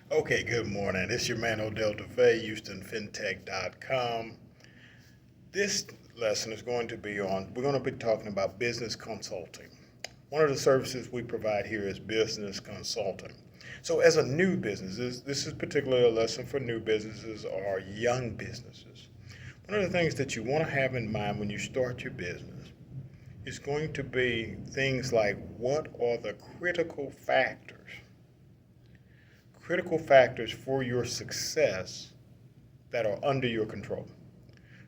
Okay, good morning. It's your man Odell Dova, HoustonFintech.com. This lesson is going to be we're going to be talking about business consulting. One of the services we provide here is business consulting. So, as a new business, this is particularly a lesson for new businesses or young businesses. One of the things that you want to have in mind when you start your business is going to be things like what are the critical factors for your success that are under your control,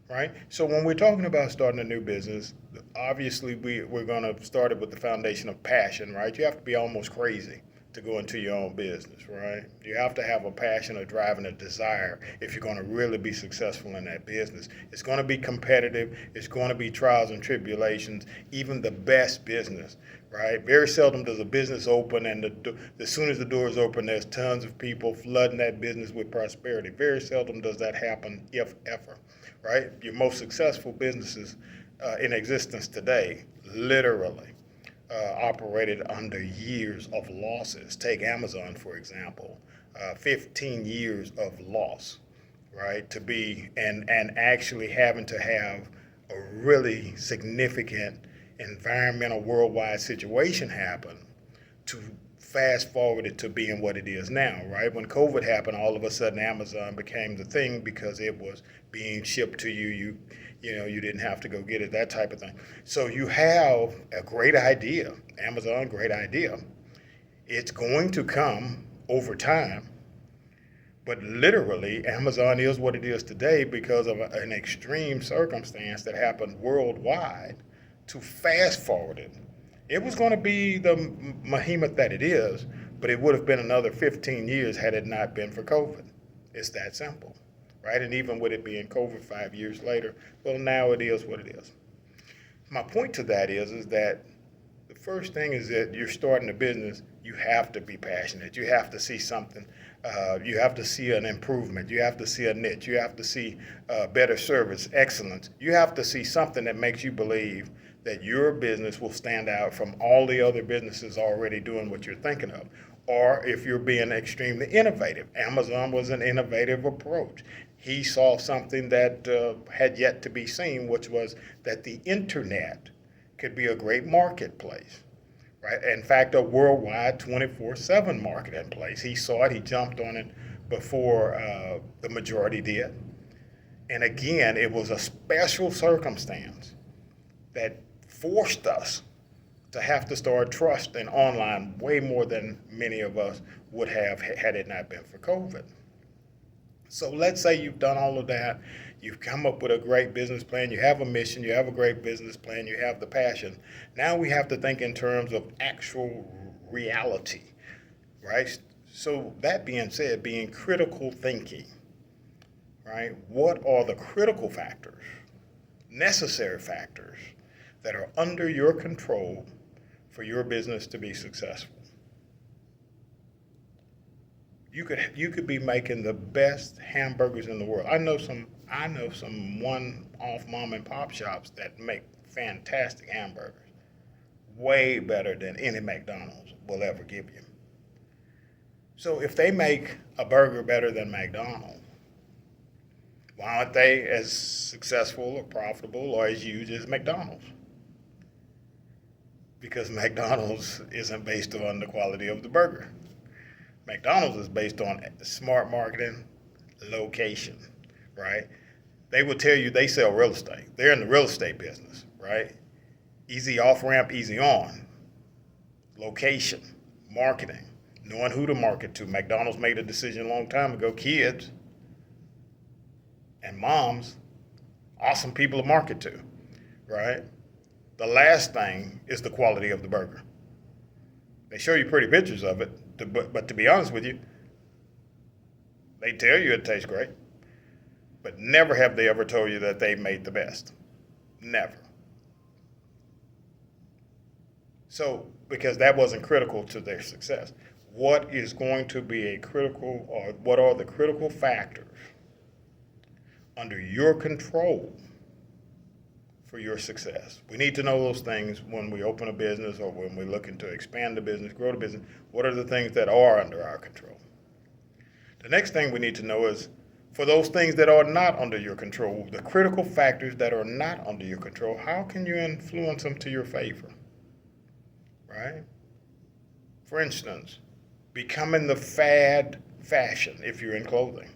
right? So when we're talking about starting a new business, obviously we're going to start it with the foundation of passion, right? You have to be almost crazy to go into your own business, right? You have to have a passion, a drive, and a desire if you're going to really be successful in that business. It's going to be competitive. It's going to be trials and tribulations, even the best business, right? Very seldom does a business open and as soon as the doors open, there's tons of people flooding that business with prosperity. Very seldom does that happen, if ever, right? Your most successful businesses in existence today, literally, operated under years of losses. Take Amazon, for example, 15 years of loss, right? To be and actually having to have a really significant environmental worldwide situation happen to fast forward it to being what it is now, right? When COVID happened, all of a sudden Amazon became the thing because it was being shipped to you. You didn't have to go get it, that type of thing. So you have a great idea, Amazon, great idea. It's going to come over time, but literally, Amazon is what it is today because of an extreme circumstance that happened worldwide to fast forward it. It was going to be the behemoth that it is, but it would have been another 15 years had it not been for COVID. It's that simple, right? And even with it being COVID 5 years later, well, now it is what it is. My point to that is that the first thing is that you're starting a business, you have to be passionate. You have to see something. You have to see an improvement. You have to see a niche. You have to see better service, excellence. You have to see something that makes you believe that your business will stand out from all the other businesses already doing what you're thinking of. Or if you're being extremely innovative, Amazon was an innovative approach. He saw something that had yet to be seen, which was that the internet could be a great marketplace, right? In fact, a worldwide 24/7 marketplace. He saw it, he jumped on it before the majority did. And again, it was a special circumstance that forced us to have to start trusting online way more than many of us would have had it not been for COVID. So let's say you've done all of that, you've come up with a great business plan, you have a mission, you have a great business plan, you have the passion. Now we have to think in terms of actual reality, right? So that being said, being critical thinking, right? What are the critical factors, necessary factors that are under your control for your business to be successful? You could be making the best hamburgers in the world. I know some one-off mom and pop shops that make fantastic hamburgers, way better than any McDonald's will ever give you. So if they make a burger better than McDonald's, why aren't they as successful or profitable or as huge as McDonald's? Because McDonald's isn't based on the quality of the burger. McDonald's is based on smart marketing, location, right? They will tell you they sell real estate. They're in the real estate business, right? Easy off ramp, easy on. Location, marketing, knowing who to market to. McDonald's made a decision a long time ago. Kids and moms, awesome people to market to, right? The last thing is the quality of the burger. They show you pretty pictures of it, but to be honest with you, they tell you it tastes great, but never have they ever told you that they made the best. Never. So, because that wasn't critical to their success. What is going to be or what are the critical factors under your control for your success? We need to know those things when we open a business or when we're looking to expand the business, grow the business. What are the things that are under our control? The next thing we need to know is for those things that are not under your control, the critical factors that are not under your control, how can you influence them to your favor? Right? For instance, becoming the fad fashion if you're in clothing,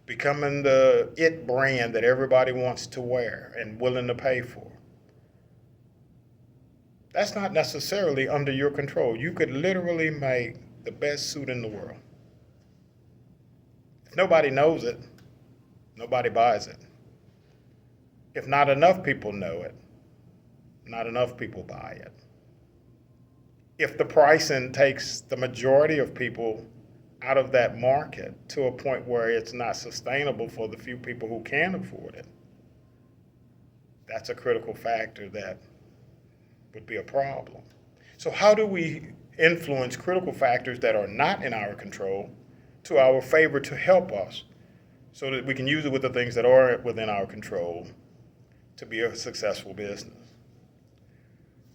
becoming the it brand that everybody wants to wear and willing to pay for. That's not necessarily under your control. You could literally make the best suit in the world. If nobody knows it, nobody buys it. If not enough people know it, not enough people buy it. If the pricing takes the majority of people out of that market to a point where it's not sustainable for the few people who can afford it, that's a critical factor that would be a problem. So how do we influence critical factors that are not in our control to our favor to help us so that we can use it with the things that are within our control to be a successful business?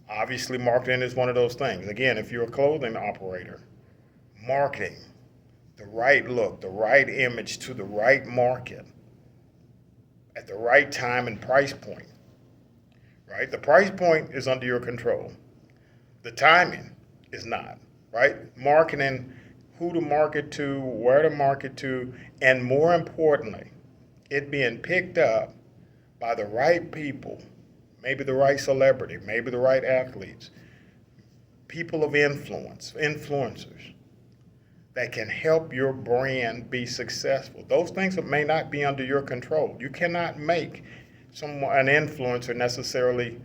Obviously, marketing is one of those things. Again, if you're a clothing operator, marketing, the right look, the right image to the right market at the right time and price point, right? The price point is under your control. The timing is not, right? Marketing, who to market to, where to market to, and more importantly, it being picked up by the right people, maybe the right celebrity, maybe the right athletes, people of influence, influencers that can help your brand be successful. Those things that may not be under your control. You cannot make an influencer necessarily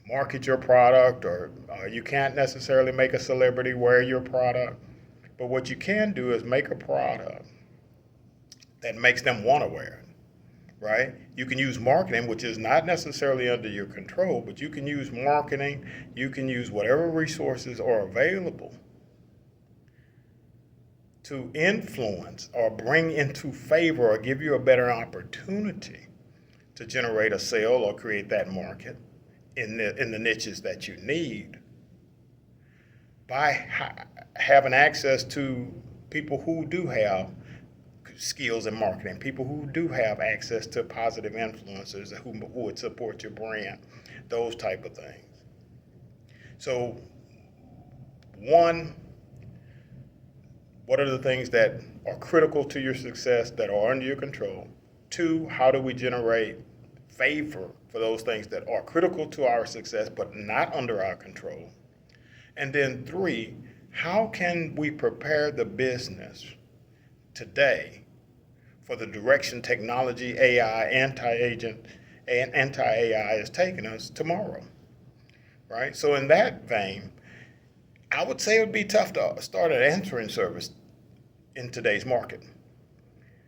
market your product, or you can't necessarily make a celebrity wear your product. But what you can do is make a product that makes them want to wear it, right? You can use marketing, which is not necessarily under your control, but you can use marketing, you can use whatever resources are available to influence or bring into favor or give you a better opportunity to generate a sale or create that market in the niches that you need by having access to people who do have skills in marketing, people who do have access to positive influencers who would support your brand, those type of things. So, one, what are the things that are critical to your success that are under your control? Two, how do we generate favor for those things that are critical to our success but not under our control? And then three, how can we prepare the business today for the direction technology, AI, anti-agent, and anti-AI is taking us tomorrow, right? So in that vein, I would say it would be tough to start an answering service in today's market.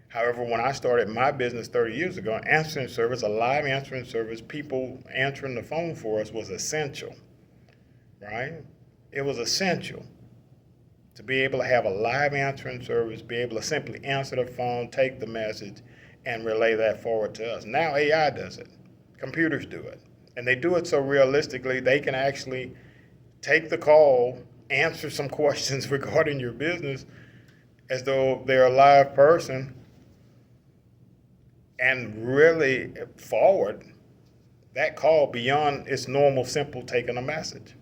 However, when I started my business 30 years ago, answering service, a live answering service, people answering the phone for us was essential, right? It was essential to be able to have a live answering service, be able to simply answer the phone, take the message, and relay that forward to us. Now AI does it. Computers do it. And they do it so realistically, they can actually take the call, answer some questions regarding your business as though they're a live person, and really forward that call beyond its normal simple taking a message.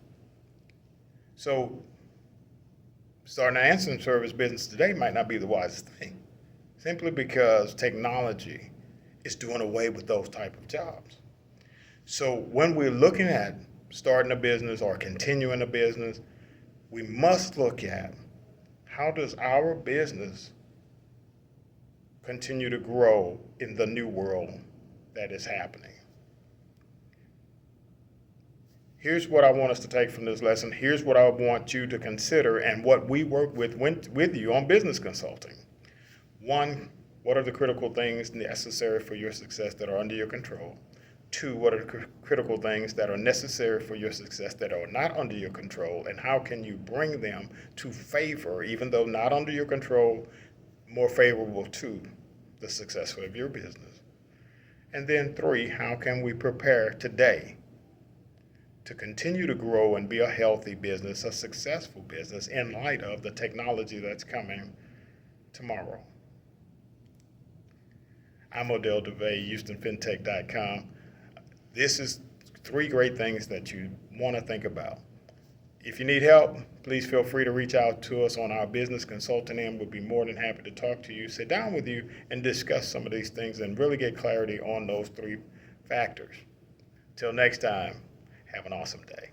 So starting an answering service business today might not be the wisest thing, simply because technology is doing away with those type of jobs. So when we're looking at starting a business or continuing a business, we must look at how does our business continue to grow in the new world that is happening. Here's what I want us to take from this lesson. Here's what I want you to consider and what we work with you on business consulting. One, what are the critical things necessary for your success that are under your control? Two, what are the critical things that are necessary for your success that are not under your control, and how can you bring them to favor, even though not under your control, more favorable to the success of your business? And then three, how can we prepare today to continue to grow and be a healthy business, a successful business in light of the technology that's coming tomorrow. I'm Odell Dova, HoustonFinTech.com. This is 3 great things that you want to think about. If you need help, please feel free to reach out to us on our business consultant end. We'll be more than happy to talk to you, sit down with you, and discuss some of these things and really get clarity on those 3 factors. Till next time, have an awesome day.